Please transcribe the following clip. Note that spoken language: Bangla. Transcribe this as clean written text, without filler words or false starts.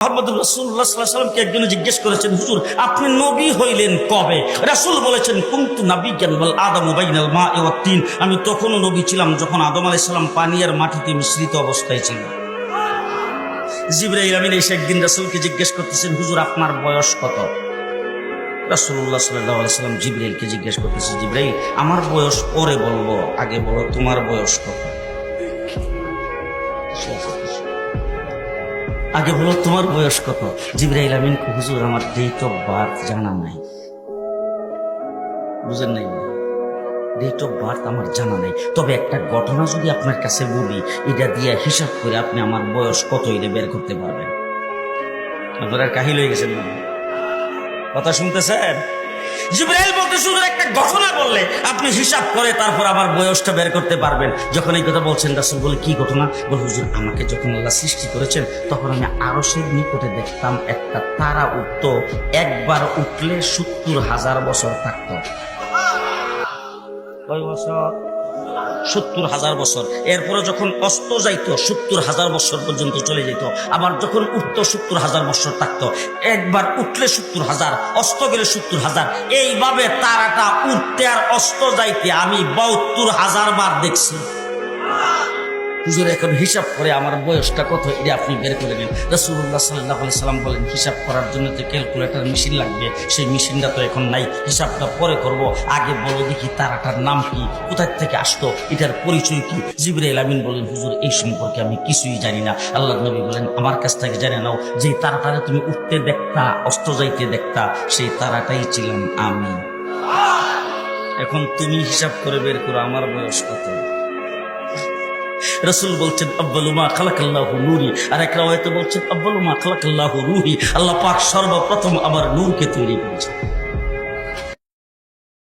মুহাম্মদুর রাসূলুল্লাহ সাল্লাল্লাহু আলাইহি ওয়াসাল্লামকে একজন জিজ্ঞেস করেছেন, হুজুর আপনি নবী হইলেন কবে? রাসূল বলেছেন, কুনতু নাবিয়্যান ওয়াল আদামু বাইনাল মা'i ওয়াত তিন। আমি তখনও নবী ছিলাম যখন আদম আলাইহিস সালাম পানি আর মাটিতে মিশ্রিত অবস্থায় ছিল। জিবরাইল আমিন এসে একদিন রাসূলকে জিজ্ঞেস করতেছেন, হুজুর আপনার বয়স কত? রাসূলুল্লাহ সাল্লাল্লাহু আলাইহি ওয়াসাল্লাম জিবরাইলকে জিজ্ঞেস করতেছেন, জিবরাইল আমার বয়স পরে বলবো, আগে বলো তোমার বয়স কত? আগে বলো তোমার বয়স কত? জিবরাইল আমিন, হুজুর আমার ডেট অফ বার্থ জানা নাই। বুঝেন নাই? ডেট অফ বার্থ আমার জানা নাই, তবে একটা ঘটনা যদি আপনার কাছে বলি, এটা দিয়ে হিসাব করে আপনি আমার বয়স কত এটা বের করতে পারবেন। আপনারা কাহিল হয়ে গেছেন না? কথা শুনতেছেন? জিবরাইল বলতে শুধু একটা ঘটনা বললে আপনি হিসাব করে তারপর আমার বয়সটা বের করতে পারবেন। যখন এই কথা বলছেন, রাসূল বলে কি ঘটনা? বল হুজুর আমাকে যখন আল্লাহ সৃষ্টি করেছেন তখন আমি আরশের নিকটে দেখতাম একটা তারা উঠতো, একবার উঠলে ৭০,০০০ বছর থাকতো। কয় বছর? ৭০,০০০ বছর। এরপরে যখন অস্ত যাইতো ৭০,০০০ বছর পর্যন্ত চলে যেত, আবার যখন উঠতো ৭০,০০০ বছর থাকতো। একবার উঠলে ৭০,০০০, অস্ত গেলে ৭০,০০০। এইভাবে তারাটা উঠতে আর অস্ত যাইতে আমি ৭২,০০০ বার দেখছি। হুজুর এখন হিসাব করে আমার বয়সটা কত এটা আপনি বের করে নেন। রাসূলুল্লাহ সাল্লাল্লাহু আলাইহি সাল্লাম বলেন, হিসাব করার জন্য তো ক্যালকুলেটর মেশিন লাগবে, সেই মেশিনটা তো এখন নাই, হিসাবটা পরে করব। আগে বলো দেখি তারাটার নাম কি, কোথায় থেকে আসতো, এটার পরিচয় কি? জিবরাইল আমিন বলেন, হুজুর এই সম্পর্কে আমি কিছুই জানি না। আল্লাহর নবী বলেন, আমার কাছ থেকে জেনে নাও, যে তারাটারে তুমি উঠতে দেখতা, অস্ত যাইতে দেখতা, সেই তারাটাই ছিলাম আমি। এখন তুমি হিসাব করে বের করো আমার বয়স কত। রাসূল বলছেন, আব্বালু মা খালাকাল্লাহু নূরি। আর এক রাওয়ায়াতে বলছেন, আব্বালু মা খালাকাল্লাহু রূহি। আল্লাহ পাক সর্বপ্রথম আমার নূরকে তৈরি করেছেন।